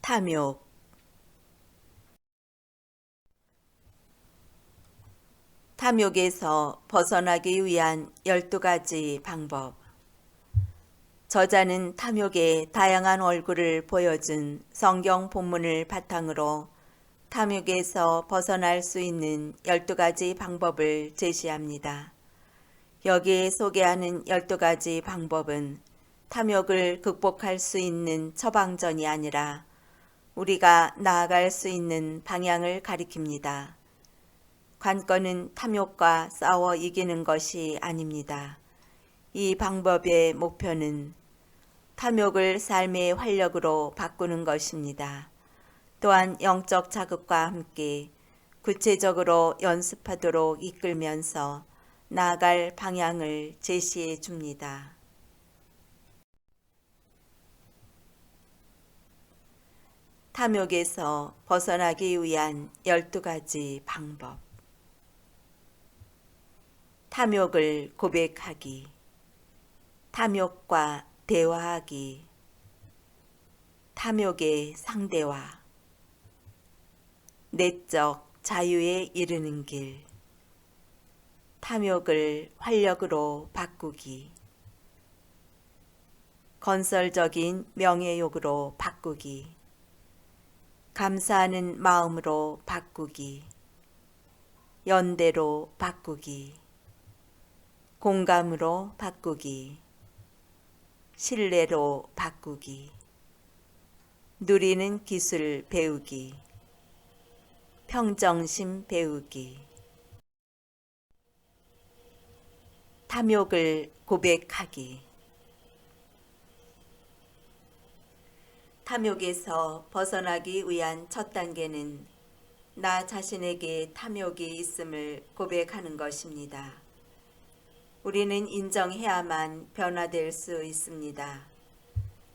탐욕. 탐욕에서 벗어나기 위한 12가지 방법. 저자는 탐욕의 다양한 얼굴을 보여준 성경 본문을 바탕으로 탐욕에서 벗어날 수 있는 12가지 방법을 제시합니다. 여기에 소개하는 12가지 방법은 탐욕을 극복할 수 있는 처방전이 아니라 우리가 나아갈 수 있는 방향을 가리킵니다. 관건은 탐욕과 싸워 이기는 것이 아닙니다. 이 방법의 목표는 탐욕을 삶의 활력으로 바꾸는 것입니다. 또한 영적 자극과 함께 구체적으로 연습하도록 이끌면서 나아갈 방향을 제시해 줍니다. 탐욕에서 벗어나기 위한 12가지 방법. 탐욕을 고백하기, 탐욕과 대화하기, 탐욕의 상대화, 내적 자유에 이르는 길, 탐욕을 활력으로 바꾸기, 건설적인 명예욕으로 바꾸기, 감사하는 마음으로 바꾸기, 연대로 바꾸기, 공감으로 바꾸기, 신뢰로 바꾸기, 누리는 기술 배우기, 평정심 배우기, 탐욕을 고백하기. 탐욕에서 벗어나기 위한 첫 단계는 나 자신에게 탐욕이 있음을 고백하는 것입니다. 우리는 인정해야만 변화될 수 있습니다.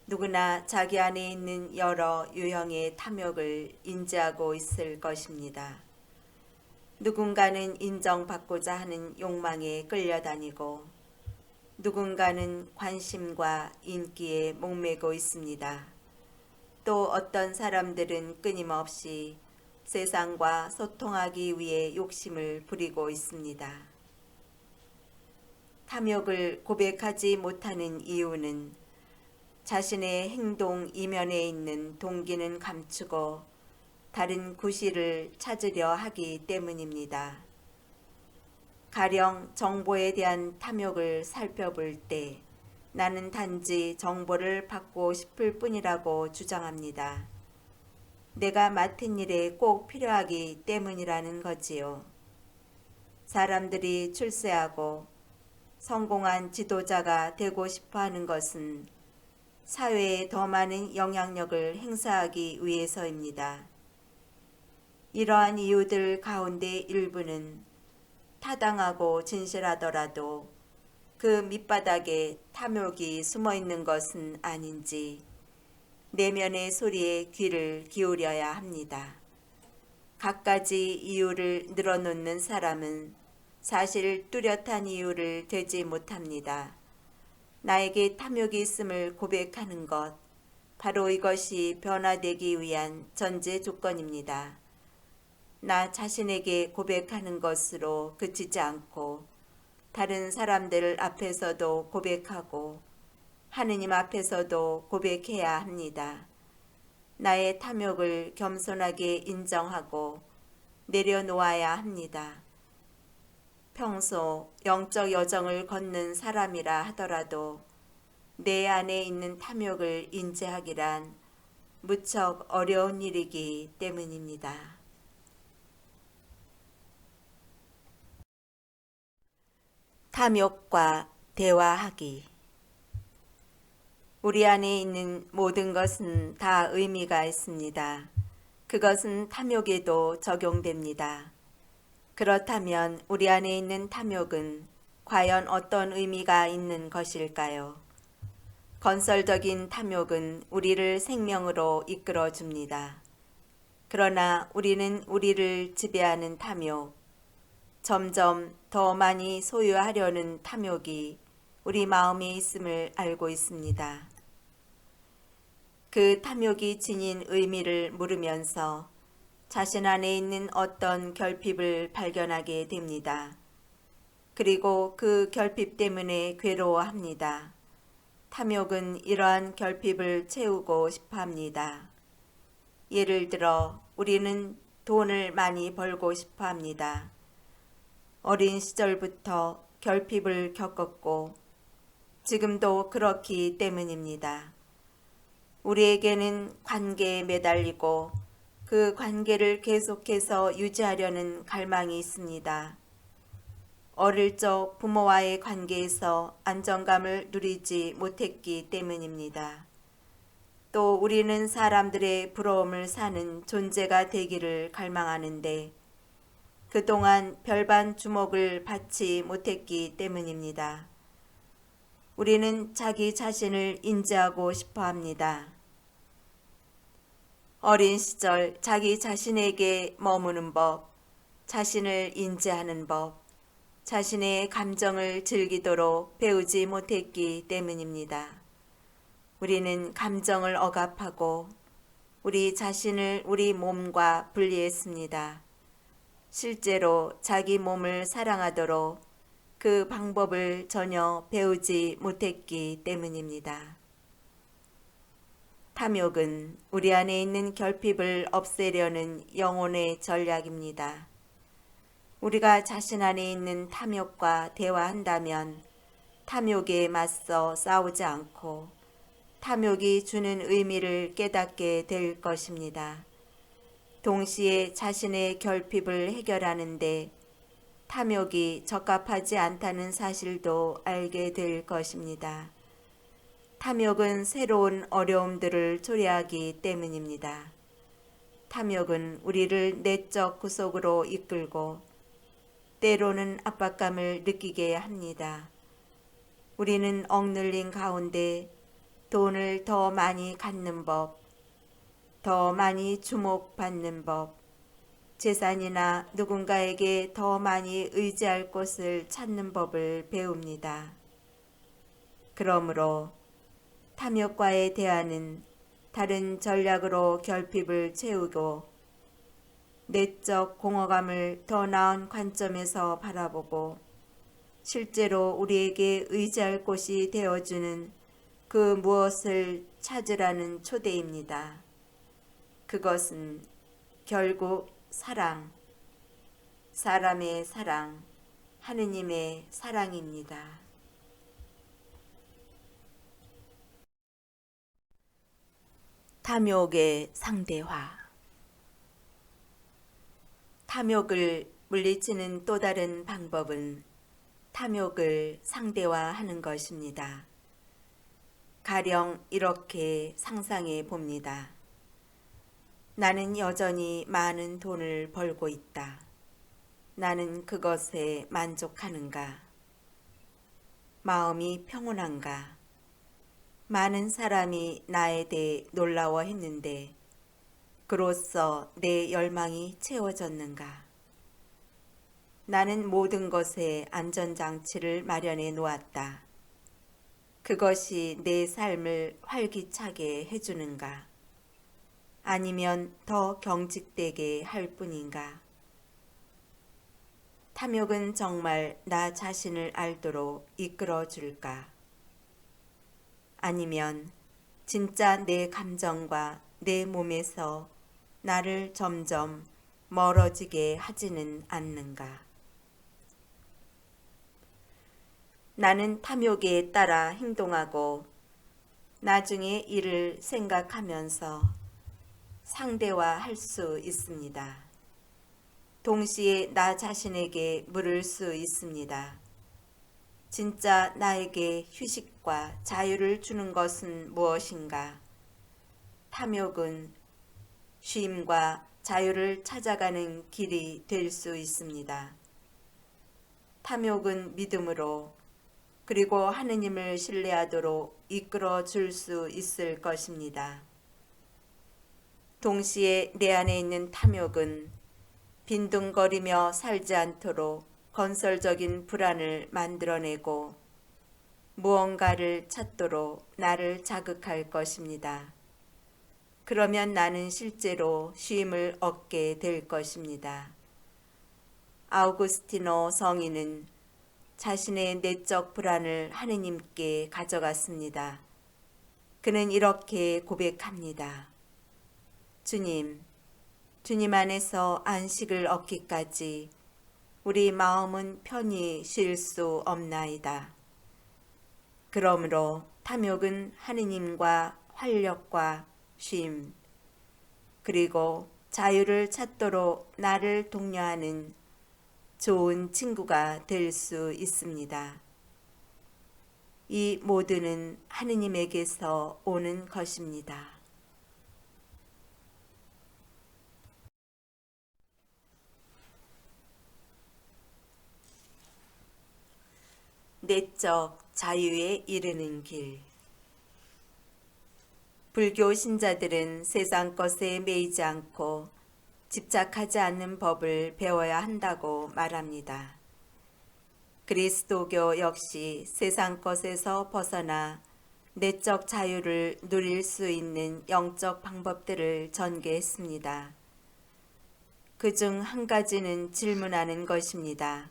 누구나 자기 안에 있는 여러 유형의 탐욕을 인지하고 있을 것입니다. 누군가는 인정받고자 하는 욕망에 끌려다니고 누군가는 관심과 인기에 목매고 있습니다. 또 어떤 사람들은 끊임없이 세상과 소통하기 위해 욕심을 부리고 있습니다. 탐욕을 고백하지 못하는 이유는 자신의 행동 이면에 있는 동기는 감추고 다른 구실을 찾으려 하기 때문입니다. 가령 정보에 대한 탐욕을 살펴볼 때 나는 단지 정보를 받고 싶을 뿐이라고 주장합니다. 내가 맡은 일에 꼭 필요하기 때문이라는 거지요. 사람들이 출세하고 성공한 지도자가 되고 싶어 하는 것은 사회에 더 많은 영향력을 행사하기 위해서입니다. 이러한 이유들 가운데 일부는 타당하고 진실하더라도 그 밑바닥에 탐욕이 숨어 있는 것은 아닌지 내면의 소리에 귀를 기울여야 합니다. 갖가지 이유를 늘어놓는 사람은 사실 뚜렷한 이유를 되지 못합니다. 나에게 탐욕이 있음을 고백하는 것, 바로 이것이 변화되기 위한 전제 조건입니다. 나 자신에게 고백하는 것으로 그치지 않고 다른 사람들 앞에서도 고백하고 하느님 앞에서도 고백해야 합니다. 나의 탐욕을 겸손하게 인정하고 내려놓아야 합니다. 평소 영적 여정을 걷는 사람이라 하더라도 내 안에 있는 탐욕을 인지하기란 무척 어려운 일이기 때문입니다. 탐욕과 대화하기. 우리 안에 있는 모든 것은 다 의미가 있습니다. 그것은 탐욕에도 적용됩니다. 그렇다면 우리 안에 있는 탐욕은 과연 어떤 의미가 있는 것일까요? 건설적인 탐욕은 우리를 생명으로 이끌어 줍니다. 그러나 우리는 우리를 지배하는 탐욕, 점점 더 많이 소유하려는 탐욕이 우리 마음에 있음을 알고 있습니다. 그 탐욕이 지닌 의미를 물으면서 자신 안에 있는 어떤 결핍을 발견하게 됩니다. 그리고 그 결핍 때문에 괴로워합니다. 탐욕은 이러한 결핍을 채우고 싶어 합니다. 예를 들어 우리는 돈을 많이 벌고 싶어 합니다. 어린 시절부터 결핍을 겪었고 지금도 그렇기 때문입니다. 우리에게는 관계에 매달리고 그 관계를 계속해서 유지하려는 갈망이 있습니다. 어릴 적 부모와의 관계에서 안정감을 누리지 못했기 때문입니다. 또 우리는 사람들의 부러움을 사는 존재가 되기를 갈망하는데 그동안 별반 주목을 받지 못했기 때문입니다. 우리는 자기 자신을 인지하고 싶어 합니다. 어린 시절 자기 자신에게 머무는 법, 자신을 인지하는 법, 자신의 감정을 즐기도록 배우지 못했기 때문입니다. 우리는 감정을 억압하고 우리 자신을 우리 몸과 분리했습니다. 실제로 자기 몸을 사랑하도록 그 방법을 전혀 배우지 못했기 때문입니다. 탐욕은 우리 안에 있는 결핍을 없애려는 영혼의 전략입니다. 우리가 자신 안에 있는 탐욕과 대화한다면 탐욕에 맞서 싸우지 않고 탐욕이 주는 의미를 깨닫게 될 것입니다. 동시에 자신의 결핍을 해결하는데 탐욕이 적합하지 않다는 사실도 알게 될 것입니다. 탐욕은 새로운 어려움들을 초래하기 때문입니다. 탐욕은 우리를 내적 구속으로 이끌고 때로는 압박감을 느끼게 합니다. 우리는 억눌린 가운데 돈을 더 많이 갖는 법, 더 많이 주목받는 법, 재산이나 누군가에게 더 많이 의지할 곳을 찾는 법을 배웁니다. 그러므로 탐욕과의 대화는 다른 전략으로 결핍을 채우고 내적 공허감을 더 나은 관점에서 바라보고 실제로 우리에게 의지할 곳이 되어주는 그 무엇을 찾으라는 초대입니다. 그것은 결국 사랑, 사람의 사랑, 하느님의 사랑입니다. 탐욕의 상대화. 탐욕을 물리치는 또 다른 방법은 탐욕을 상대화하는 것입니다. 가령 이렇게 상상해 봅니다. 나는 여전히 많은 돈을 벌고 있다. 나는 그것에 만족하는가? 마음이 평온한가? 많은 사람이 나에 대해 놀라워했는데 그로써 내 열망이 채워졌는가? 나는 모든 것에 안전장치를 마련해 놓았다. 그것이 내 삶을 활기차게 해주는가? 아니면 더 경직되게 할 뿐인가? 탐욕은 정말 나 자신을 알도록 이끌어 줄까? 아니면 진짜 내 감정과 내 몸에서 나를 점점 멀어지게 하지는 않는가? 나는 탐욕에 따라 행동하고 나중에 이를 생각하면서 상대화할 수 있습니다. 동시에 나 자신에게 물을 수 있습니다. 진짜 나에게 휴식과 자유를 주는 것은 무엇인가? 탐욕은 쉼과 자유를 찾아가는 길이 될 수 있습니다. 탐욕은 믿음으로 그리고 하느님을 신뢰하도록 이끌어 줄 수 있을 것입니다. 동시에 내 안에 있는 탐욕은 빈둥거리며 살지 않도록 건설적인 불안을 만들어내고 무언가를 찾도록 나를 자극할 것입니다. 그러면 나는 실제로 쉼을 얻게 될 것입니다. 아우구스티노 성인은 자신의 내적 불안을 하느님께 가져갔습니다. 그는 이렇게 고백합니다. 주님, 주님 안에서 안식을 얻기까지 우리 마음은 편히 쉴 수 없나이다. 그러므로 탐욕은 하느님과 활력과 쉼, 그리고 자유를 찾도록 나를 독려하는 좋은 친구가 될 수 있습니다. 이 모두는 하느님에게서 오는 것입니다. 내적 자유에 이르는 길. 불교 신자들은 세상 것에 매이지 않고 집착하지 않는 법을 배워야 한다고 말합니다. 그리스도교 역시 세상 것에서 벗어나 내적 자유를 누릴 수 있는 영적 방법들을 전개했습니다. 그중 한 가지는 질문하는 것입니다.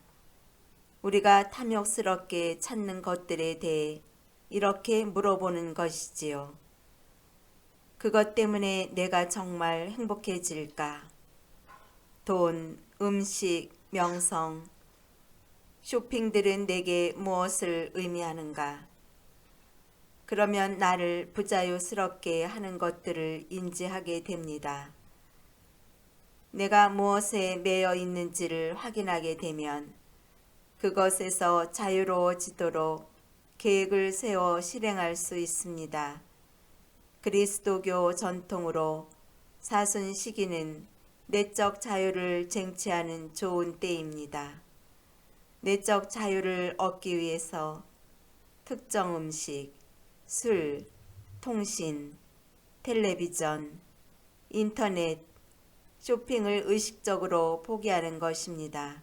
우리가 탐욕스럽게 찾는 것들에 대해 이렇게 물어보는 것이지요. 그것 때문에 내가 정말 행복해질까? 돈, 음식, 명성, 쇼핑들은 내게 무엇을 의미하는가? 그러면 나를 부자유스럽게 하는 것들을 인지하게 됩니다. 내가 무엇에 매여 있는지를 확인하게 되면 그것에서 자유로워지도록 계획을 세워 실행할 수 있습니다. 그리스도교 전통으로 사순 시기는 내적 자유를 쟁취하는 좋은 때입니다. 내적 자유를 얻기 위해서 특정 음식, 술, 통신, 텔레비전, 인터넷, 쇼핑을 의식적으로 포기하는 것입니다.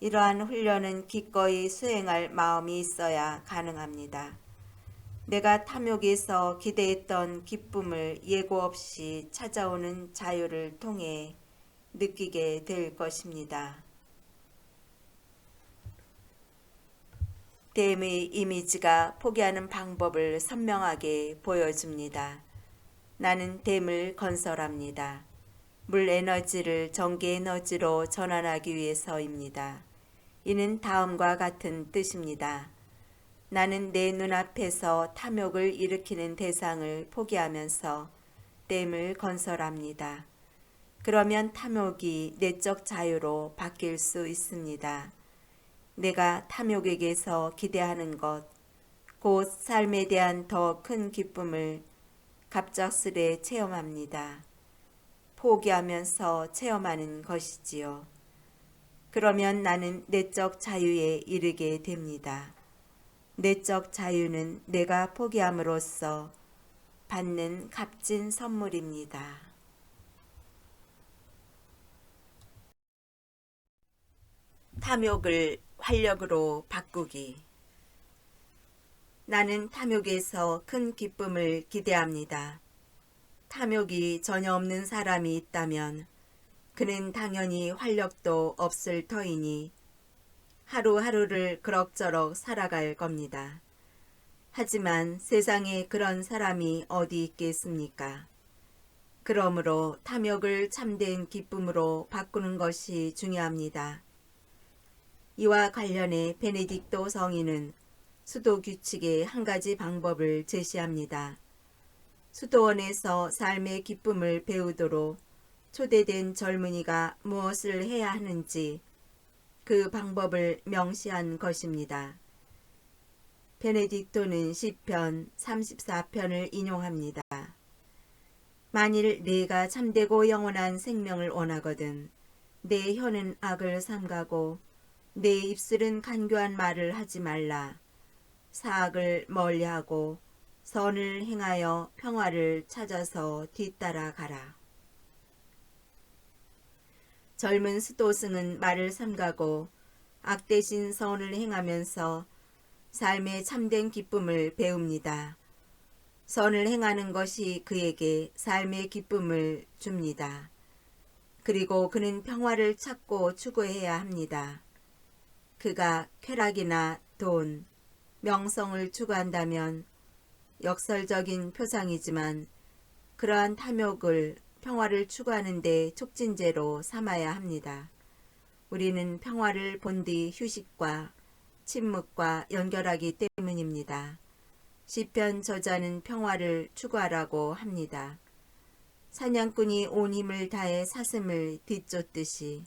이러한 훈련은 기꺼이 수행할 마음이 있어야 가능합니다. 내가 탐욕에서 기대했던 기쁨을 예고 없이 찾아오는 자유를 통해 느끼게 될 것입니다. 댐의 이미지가 포기하는 방법을 선명하게 보여줍니다. 나는 댐을 건설합니다. 물 에너지를 전기 에너지로 전환하기 위해서입니다. 이는 다음과 같은 뜻입니다. 나는 내 눈앞에서 탐욕을 일으키는 대상을 포기하면서 댐을 건설합니다. 그러면 탐욕이 내적 자유로 바뀔 수 있습니다. 내가 탐욕에게서 기대하는 것, 곧 삶에 대한 더 큰 기쁨을 갑작스레 체험합니다. 포기하면서 체험하는 것이지요. 그러면 나는 내적 자유에 이르게 됩니다. 내적 자유는 내가 포기함으로써 받는 값진 선물입니다. 탐욕을 활력으로 바꾸기. 나는 탐욕에서 큰 기쁨을 기대합니다. 탐욕이 전혀 없는 사람이 있다면 그는 당연히 활력도 없을 터이니 하루하루를 그럭저럭 살아갈 겁니다. 하지만 세상에 그런 사람이 어디 있겠습니까? 그러므로 탐욕을 참된 기쁨으로 바꾸는 것이 중요합니다. 이와 관련해 베네딕토 성인은 수도 규칙의 한 가지 방법을 제시합니다. 수도원에서 삶의 기쁨을 배우도록 초대된 젊은이가 무엇을 해야 하는지 그 방법을 명시한 것입니다. 베네딕토는 시편 34편을 인용합니다. 만일 네가 참되고 영원한 생명을 원하거든 내 혀는 악을 삼가고 내 입술은 간교한 말을 하지 말라. 사악을 멀리하고 선을 행하여 평화를 찾아서 뒤따라가라. 젊은 수도승은 말을 삼가고 악 대신 선을 행하면서 삶의 참된 기쁨을 배웁니다. 선을 행하는 것이 그에게 삶의 기쁨을 줍니다. 그리고 그는 평화를 찾고 추구해야 합니다. 그가 쾌락이나 돈, 명성을 추구한다면 역설적인 표상이지만 그러한 탐욕을 평화를 추구하는 데 촉진제로 삼아야 합니다. 우리는 평화를 본디 휴식과 침묵과 연결하기 때문입니다. 시편 저자는 평화를 추구하라고 합니다. 사냥꾼이 온 힘을 다해 사슴을 뒤쫓듯이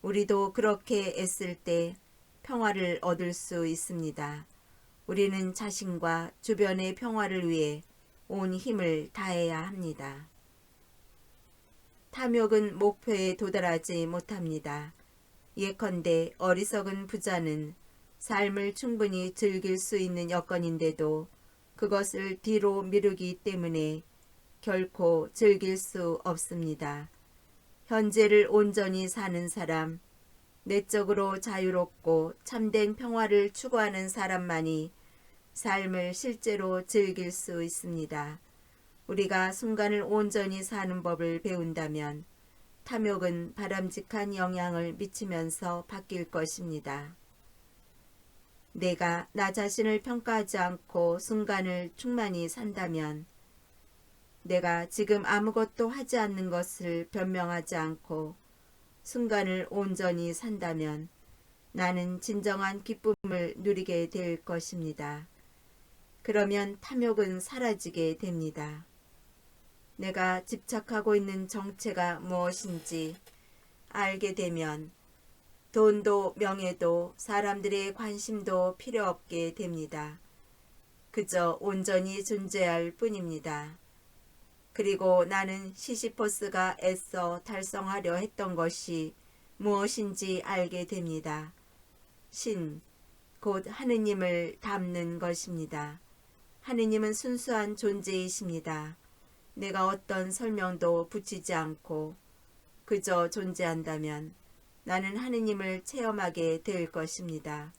우리도 그렇게 애쓸 때 평화를 얻을 수 있습니다. 우리는 자신과 주변의 평화를 위해 온 힘을 다해야 합니다. 탐욕은 목표에 도달하지 못합니다. 예컨대 어리석은 부자는 삶을 충분히 즐길 수 있는 여건인데도 그것을 뒤로 미루기 때문에 결코 즐길 수 없습니다. 현재를 온전히 사는 사람, 내적으로 자유롭고 참된 평화를 추구하는 사람만이 삶을 실제로 즐길 수 있습니다. 우리가 순간을 온전히 사는 법을 배운다면 탐욕은 바람직한 영향을 미치면서 바뀔 것입니다. 내가 나 자신을 평가하지 않고 순간을 충만히 산다면, 내가 지금 아무것도 하지 않는 것을 변명하지 않고 순간을 온전히 산다면 나는 진정한 기쁨을 누리게 될 것입니다. 그러면 탐욕은 사라지게 됩니다. 내가 집착하고 있는 정체가 무엇인지 알게 되면 돈도 명예도 사람들의 관심도 필요 없게 됩니다. 그저 온전히 존재할 뿐입니다. 그리고 나는 시시퍼스가 애써 달성하려 했던 것이 무엇인지 알게 됩니다. 신, 곧 하느님을 닮는 것입니다. 하느님은 순수한 존재이십니다. 내가 어떤 설명도 붙이지 않고 그저 존재한다면 나는 하느님을 체험하게 될 것입니다.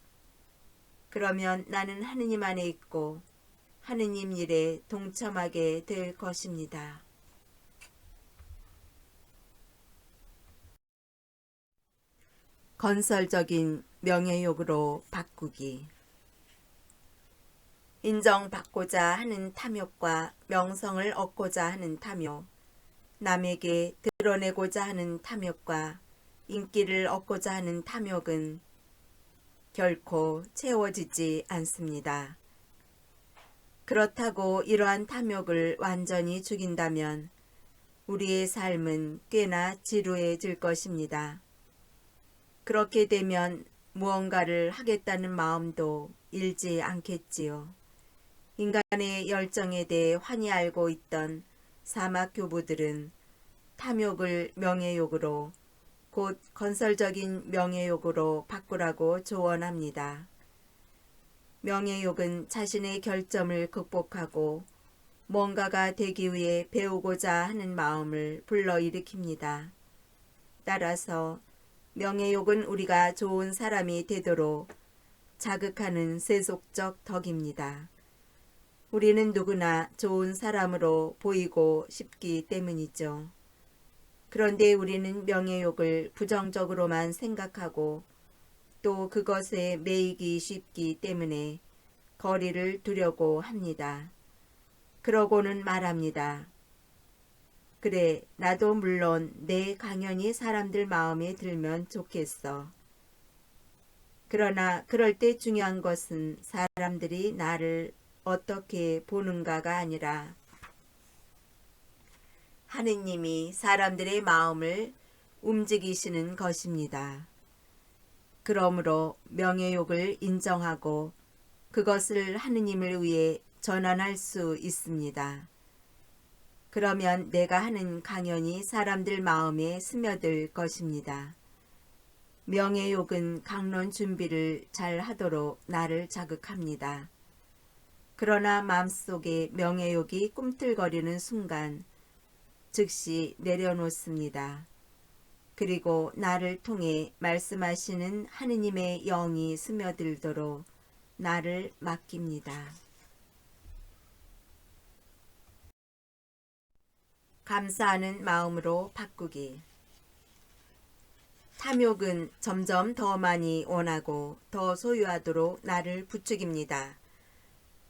그러면 나는 하느님 안에 있고 하느님 일에 동참하게 될 것입니다. 건설적인 명예욕으로 바꾸기. 인정받고자 하는 탐욕과 명성을 얻고자 하는 탐욕, 남에게 드러내고자 하는 탐욕과 인기를 얻고자 하는 탐욕은 결코 채워지지 않습니다. 그렇다고 이러한 탐욕을 완전히 죽인다면 우리의 삶은 꽤나 지루해질 것입니다. 그렇게 되면 무언가를 하겠다는 마음도 일지 않겠지요. 인간의 열정에 대해 환히 알고 있던 사막 교부들은 탐욕을 명예욕으로, 곧 건설적인 명예욕으로 바꾸라고 조언합니다. 명예욕은 자신의 결점을 극복하고 뭔가가 되기 위해 배우고자 하는 마음을 불러일으킵니다. 따라서 명예욕은 우리가 좋은 사람이 되도록 자극하는 세속적 덕입니다. 우리는 누구나 좋은 사람으로 보이고 싶기 때문이죠. 그런데 우리는 명예욕을 부정적으로만 생각하고 또 그것에 매이기 쉽기 때문에 거리를 두려고 합니다. 그러고는 말합니다. 그래, 나도 물론 내 강연이 사람들 마음에 들면 좋겠어. 그러나 그럴 때 중요한 것은 사람들이 나를 어떻게 보는가가 아니라 하느님이 사람들의 마음을 움직이시는 것입니다. 그러므로 명예욕을 인정하고 그것을 하느님을 위해 전환할 수 있습니다. 그러면 내가 하는 강연이 사람들 마음에 스며들 것입니다. 명예욕은 강론 준비를 잘 하도록 나를 자극합니다. 그러나 마음속에 명예욕이 꿈틀거리는 순간 즉시 내려놓습니다. 그리고 나를 통해 말씀하시는 하느님의 영이 스며들도록 나를 맡깁니다. 감사하는 마음으로 바꾸기. 탐욕은 점점 더 많이 원하고 더 소유하도록 나를 부추깁니다.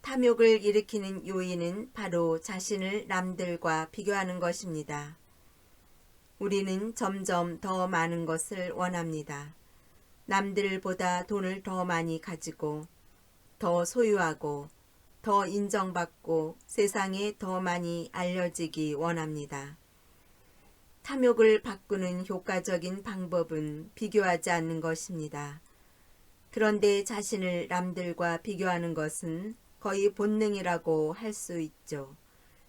탐욕을 일으키는 요인은 바로 자신을 남들과 비교하는 것입니다. 우리는 점점 더 많은 것을 원합니다. 남들보다 돈을 더 많이 가지고, 더 소유하고, 더 인정받고 세상에 더 많이 알려지기 원합니다. 탐욕을 바꾸는 효과적인 방법은 비교하지 않는 것입니다. 그런데 자신을 남들과 비교하는 것은 거의 본능이라고 할 수 있죠.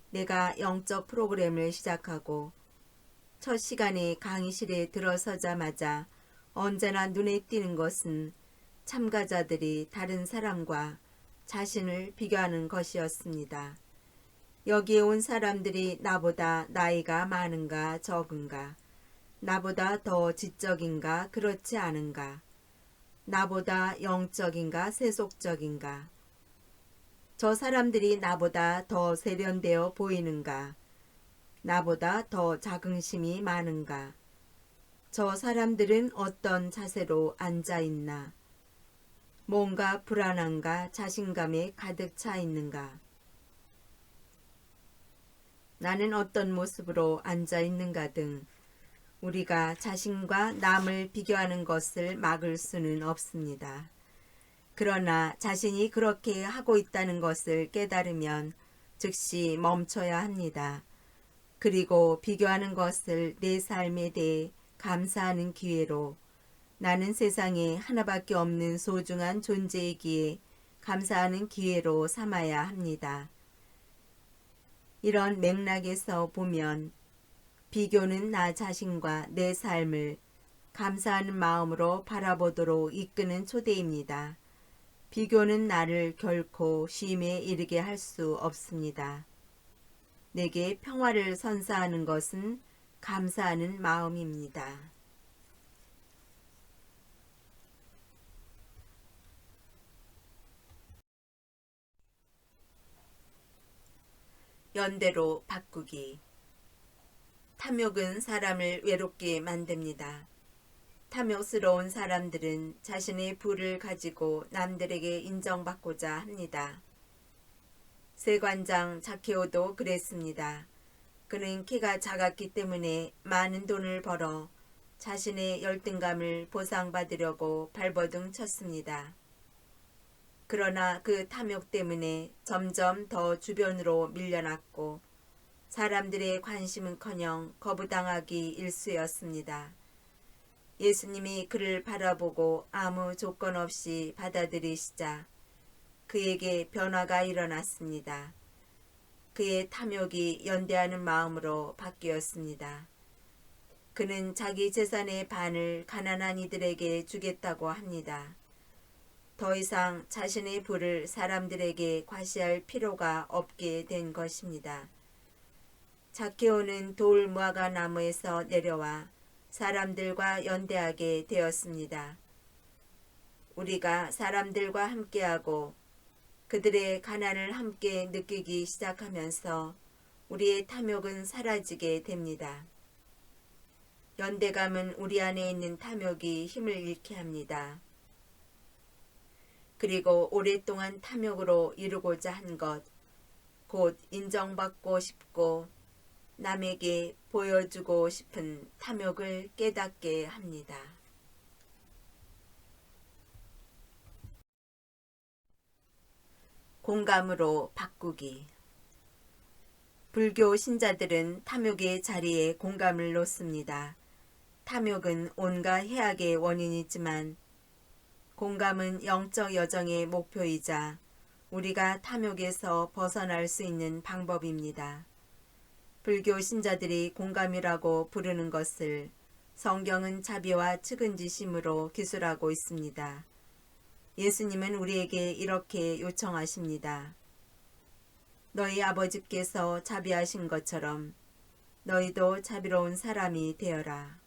내가 영적 프로그램을 시작하고 첫 시간에 강의실에 들어서자마자 언제나 눈에 띄는 것은 참가자들이 다른 사람과 자신을 비교하는 것이었습니다. 여기에 온 사람들이 나보다 나이가 많은가 적은가, 나보다 더 지적인가 그렇지 않은가, 나보다 영적인가 세속적인가, 저 사람들이 나보다 더 세련되어 보이는가, 나보다 더 자긍심이 많은가, 저 사람들은 어떤 자세로 앉아있나, 뭔가 불안한가 자신감에 가득 차 있는가, 나는 어떤 모습으로 앉아있는가 등 우리가 자신과 남을 비교하는 것을 막을 수는 없습니다. 그러나 자신이 그렇게 하고 있다는 것을 깨달으면 즉시 멈춰야 합니다. 그리고 비교하는 것을 내 삶에 대해 감사하는 기회로, 나는 세상에 하나밖에 없는 소중한 존재이기에 감사하는 기회로 삼아야 합니다. 이런 맥락에서 보면 비교는 나 자신과 내 삶을 감사하는 마음으로 바라보도록 이끄는 초대입니다. 비교는 나를 결코 쉼에 이르게 할 수 없습니다. 내게 평화를 선사하는 것은 감사하는 마음입니다. 연대로 바꾸기. 탐욕은 사람을 외롭게 만듭니다. 탐욕스러운 사람들은 자신의 부를 가지고 남들에게 인정받고자 합니다. 세관장 자케오도 그랬습니다. 그는 키가 작았기 때문에 많은 돈을 벌어 자신의 열등감을 보상받으려고 발버둥 쳤습니다. 그러나 그 탐욕 때문에 점점 더 주변으로 밀려났고 사람들의 관심은커녕 거부당하기 일쑤였습니다. 예수님이 그를 바라보고 아무 조건 없이 받아들이시자 그에게 변화가 일어났습니다. 그의 탐욕이 연대하는 마음으로 바뀌었습니다. 그는 자기 재산의 반을 가난한 이들에게 주겠다고 합니다. 더 이상 자신의 부를 사람들에게 과시할 필요가 없게 된 것입니다. 자케오는 돌 무화과 나무에서 내려와 사람들과 연대하게 되었습니다. 우리가 사람들과 함께하고 그들의 가난을 함께 느끼기 시작하면서 우리의 탐욕은 사라지게 됩니다. 연대감은 우리 안에 있는 탐욕이 힘을 잃게 합니다. 그리고 오랫동안 탐욕으로 이루고자 한 것, 곧 인정받고 싶고 남에게 보여주고 싶은 탐욕을 깨닫게 합니다. 공감으로 바꾸기. 불교 신자들은 탐욕의 자리에 공감을 놓습니다. 탐욕은 온갖 해악의 원인이지만 공감은 영적 여정의 목표이자 우리가 탐욕에서 벗어날 수 있는 방법입니다. 불교 신자들이 공감이라고 부르는 것을 성경은 자비와 측은지심으로 기술하고 있습니다. 예수님은 우리에게 이렇게 요청하십니다. 너희 아버지께서 자비하신 것처럼 너희도 자비로운 사람이 되어라.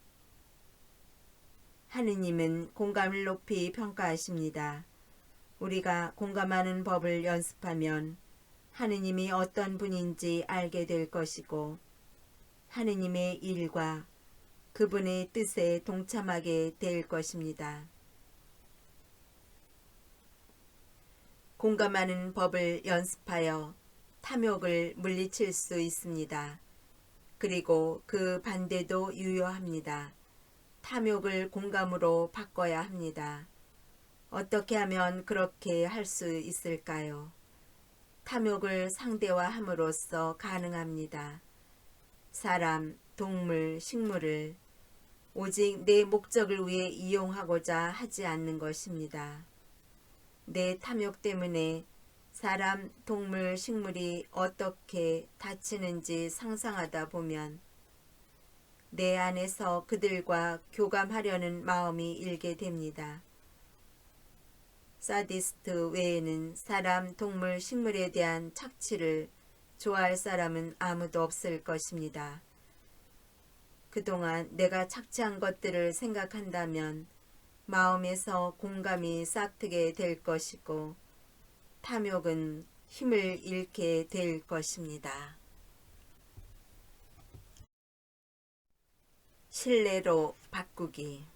하느님은 공감을 높이 평가하십니다. 우리가 공감하는 법을 연습하면 하느님이 어떤 분인지 알게 될 것이고 하느님의 일과 그분의 뜻에 동참하게 될 것입니다. 공감하는 법을 연습하여 탐욕을 물리칠 수 있습니다. 그리고 그 반대도 유효합니다. 탐욕을 공감으로 바꿔야 합니다. 어떻게 하면 그렇게 할 수 있을까요? 탐욕을 상대화함으로써 가능합니다. 사람, 동물, 식물을 오직 내 목적을 위해 이용하고자 하지 않는 것입니다. 내 탐욕 때문에 사람, 동물, 식물이 어떻게 다치는지 상상하다 보면 내 안에서 그들과 교감하려는 마음이 일게 됩니다. 사디스트 외에는 사람, 동물, 식물에 대한 착취를 좋아할 사람은 아무도 없을 것입니다. 그동안 내가 착취한 것들을 생각한다면 마음에서 공감이 싹트게 될 것이고 탐욕은 힘을 잃게 될 것입니다. 신뢰로 바꾸기.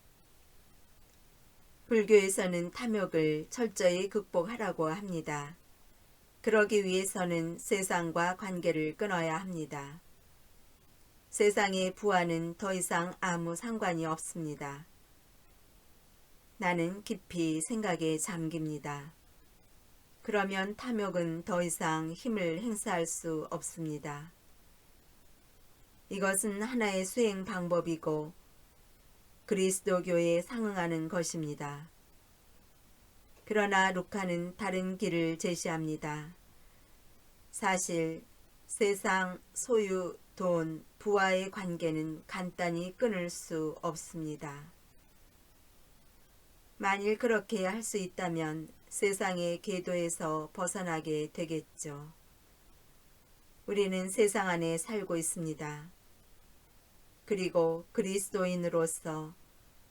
불교에서는 탐욕을 철저히 극복하라고 합니다. 그러기 위해서는 세상과 관계를 끊어야 합니다. 세상의 부와는 더 이상 아무 상관이 없습니다. 나는 깊이 생각에 잠깁니다. 그러면 탐욕은 더 이상 힘을 행사할 수 없습니다. 이것은 하나의 수행 방법이고 그리스도교에 상응하는 것입니다. 그러나 루카는 다른 길을 제시합니다. 사실 세상, 소유, 돈, 부와의 관계는 간단히 끊을 수 없습니다. 만일 그렇게 할 수 있다면 세상의 궤도에서 벗어나게 되겠죠. 우리는 세상 안에 살고 있습니다. 그리고 그리스도인으로서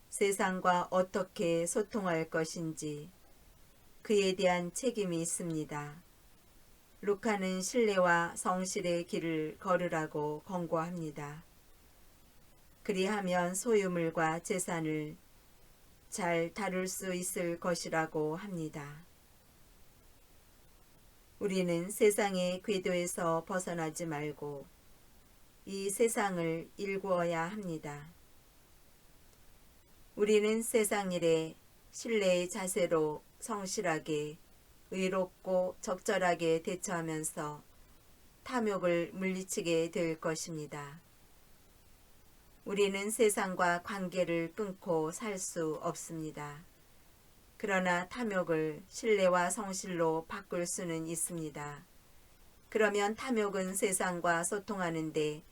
세상과 어떻게 소통할 것인지 그에 대한 책임이 있습니다. 루카는 신뢰와 성실의 길을 걸으라고 권고합니다. 그리하면 소유물과 재산을 잘 다룰 수 있을 것이라고 합니다. 우리는 세상의 궤도에서 벗어나지 말고 이 세상을 일구어야 합니다. 우리는 세상 일에 신뢰의 자세로 성실하게 의롭고 적절하게 대처하면서 탐욕을 물리치게 될 것입니다. 우리는 세상과 관계를 끊고 살 수 없습니다. 그러나 탐욕을 신뢰와 성실로 바꿀 수는 있습니다. 그러면 탐욕은 세상과 소통하는데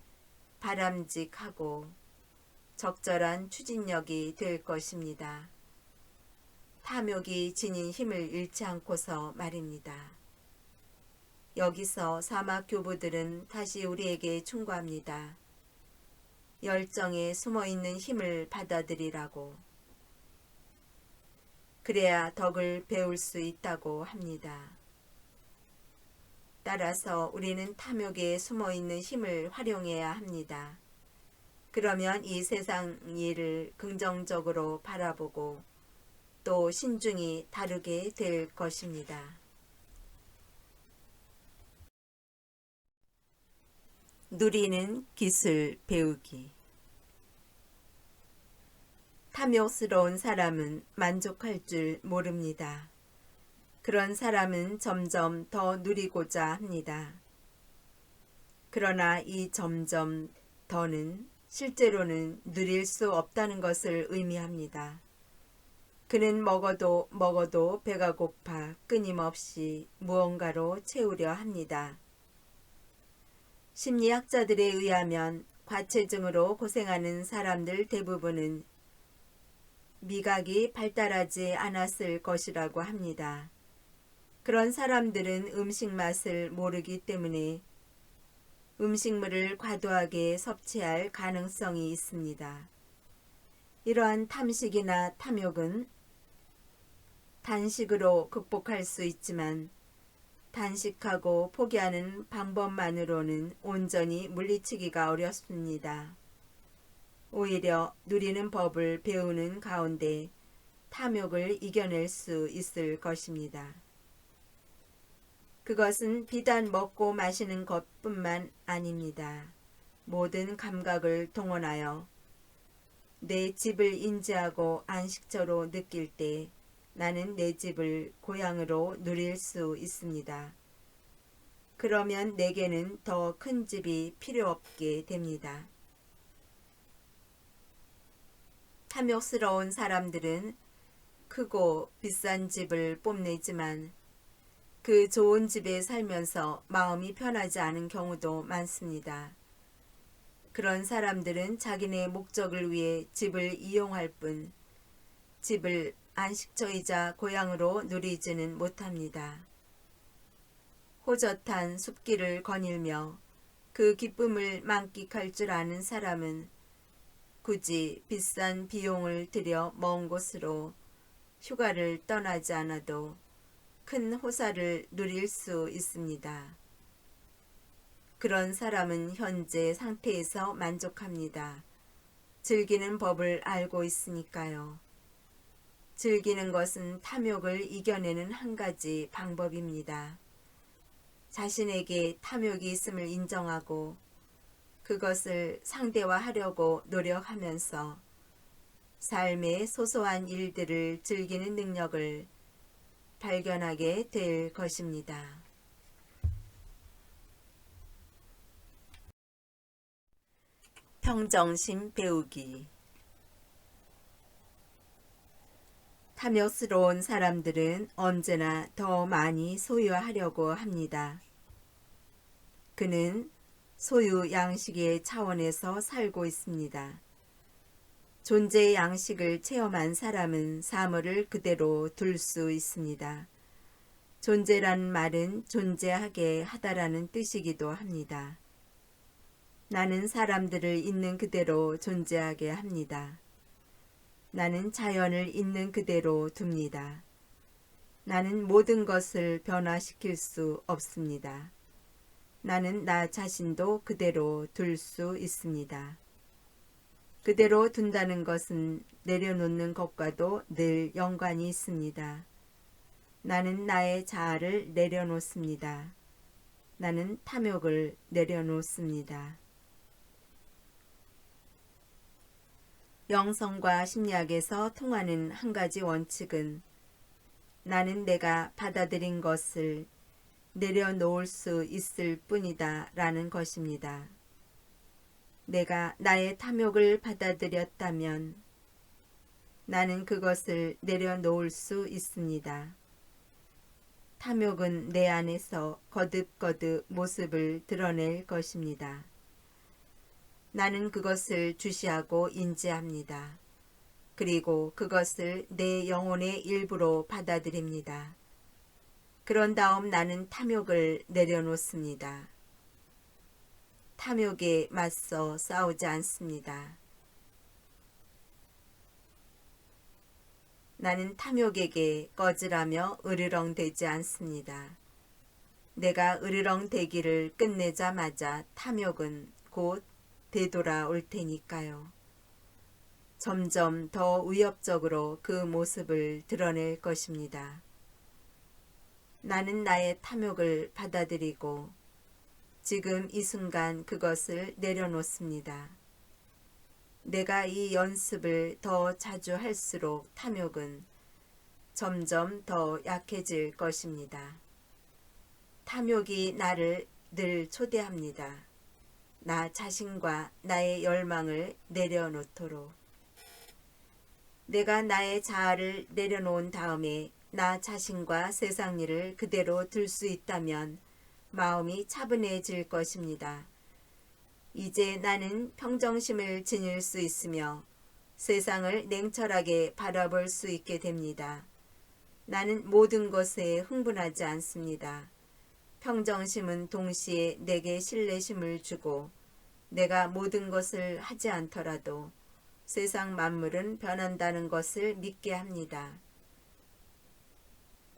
바람직하고 적절한 추진력이 될 것입니다. 탐욕이 지닌 힘을 잃지 않고서 말입니다. 여기서 사막 교부들은 다시 우리에게 충고합니다. 열정에 숨어있는 힘을 받아들이라고. 그래야 덕을 배울 수 있다고 합니다. 따라서 우리는 탐욕에 숨어있는 힘을 활용해야 합니다. 그러면 이 세상 일을 긍정적으로 바라보고 또 신중히 다루게 될 것입니다. 누리는 기술 배우기. 탐욕스러운 사람은 만족할 줄 모릅니다. 그런 사람은 점점 더 누리고자 합니다. 그러나 이 점점 더는 실제로는 누릴 수 없다는 것을 의미합니다. 그는 먹어도 배가 고파 끊임없이 무언가로 채우려 합니다. 심리학자들에 의하면 과체증으로 고생하는 사람들 대부분은 미각이 발달하지 않았을 것이라고 합니다. 그런 사람들은 음식 맛을 모르기 때문에 음식물을 과도하게 섭취할 가능성이 있습니다. 이러한 탐식이나 탐욕은 단식으로 극복할 수 있지만 단식하고 포기하는 방법만으로는 온전히 물리치기가 어렵습니다. 오히려 누리는 법을 배우는 가운데 탐욕을 이겨낼 수 있을 것입니다. 그것은 비단 먹고 마시는 것뿐만 아닙니다. 모든 감각을 동원하여 내 집을 인지하고 안식처로 느낄 때 나는 내 집을 고향으로 누릴 수 있습니다. 그러면 내게는 더 큰 집이 필요 없게 됩니다. 탐욕스러운 사람들은 크고 비싼 집을 뽐내지만 그 좋은 집에 살면서 마음이 편하지 않은 경우도 많습니다. 그런 사람들은 자기네 목적을 위해 집을 이용할 뿐 집을 안식처이자 고향으로 누리지는 못합니다. 호젓한 숲길을 거닐며 그 기쁨을 만끽할 줄 아는 사람은 굳이 비싼 비용을 들여 먼 곳으로 휴가를 떠나지 않아도 큰 호사를 누릴 수 있습니다. 그런 사람은 현재 상태에서 만족합니다. 즐기는 법을 알고 있으니까요. 즐기는 것은 탐욕을 이겨내는 한 가지 방법입니다. 자신에게 탐욕이 있음을 인정하고 그것을 상대화하려고 노력하면서 삶의 소소한 일들을 즐기는 능력을 발견하게 될 것입니다. 평정심 배우기. 탐욕스러운 사람들은 언제나 더 많이 소유하려고 합니다. 그는 소유 양식의 차원에서 살고 있습니다. 존재의 양식을 체험한 사람은 사물을 그대로 둘 수 있습니다. 존재라는 말은 존재하게 하다라는 뜻이기도 합니다. 나는 사람들을 있는 그대로 존재하게 합니다. 나는 자연을 있는 그대로 둡니다. 나는 모든 것을 변화시킬 수 없습니다. 나는 나 자신도 그대로 둘 수 있습니다. 그대로 둔다는 것은 내려놓는 것과도 늘 연관이 있습니다. 나는 나의 자아를 내려놓습니다. 나는 탐욕을 내려놓습니다. 영성과 심리학에서 통하는 한 가지 원칙은 나는 내가 받아들인 것을 내려놓을 수 있을 뿐이다 라는 것입니다. 내가 나의 탐욕을 받아들였다면 나는 그것을 내려놓을 수 있습니다. 탐욕은 내 안에서 거듭거듭 모습을 드러낼 것입니다. 나는 그것을 주시하고 인지합니다. 그리고 그것을 내 영혼의 일부로 받아들입니다. 그런 다음 나는 탐욕을 내려놓습니다. 탐욕에 맞서 싸우지 않습니다. 나는 탐욕에게 꺼지라며 으르렁대지 않습니다. 내가 으르렁대기를 끝내자마자 탐욕은 곧 되돌아올 테니까요. 점점 더 위협적으로 그 모습을 드러낼 것입니다. 나는 나의 탐욕을 받아들이고 지금 이 순간 그것을 내려놓습니다. 내가 이 연습을 더 자주 할수록 탐욕은 점점 더 약해질 것입니다. 탐욕이 나를 늘 초대합니다. 나 자신과 나의 열망을 내려놓도록. 내가 나의 자아를 내려놓은 다음에 나 자신과 세상 일을 그대로 둘 수 있다면 마음이 차분해질 것입니다. 이제 나는 평정심을 지닐 수 있으며 세상을 냉철하게 바라볼 수 있게 됩니다. 나는 모든 것에 흥분하지 않습니다. 평정심은 동시에 내게 신뢰심을 주고 내가 모든 것을 하지 않더라도 세상 만물은 변한다는 것을 믿게 합니다.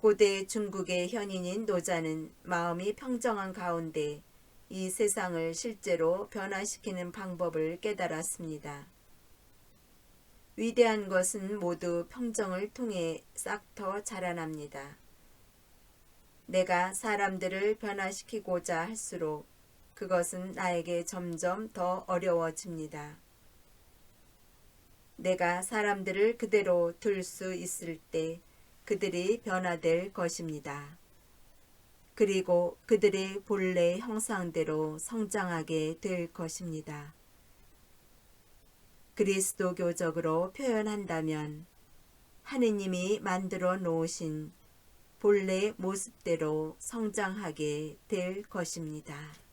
고대 중국의 현인인 노자는 마음이 평정한 가운데 이 세상을 실제로 변화시키는 방법을 깨달았습니다. 위대한 것은 모두 평정을 통해 싹터 자라납니다. 내가 사람들을 변화시키고자 할수록 그것은 나에게 점점 더 어려워집니다. 내가 사람들을 그대로 둘 수 있을 때 그들이 변화될 것입니다. 그리고 그들의 본래 형상대로 성장하게 될 것입니다. 그리스도교적으로 표현한다면 하느님이 만들어 놓으신 본래 모습대로 성장하게 될 것입니다.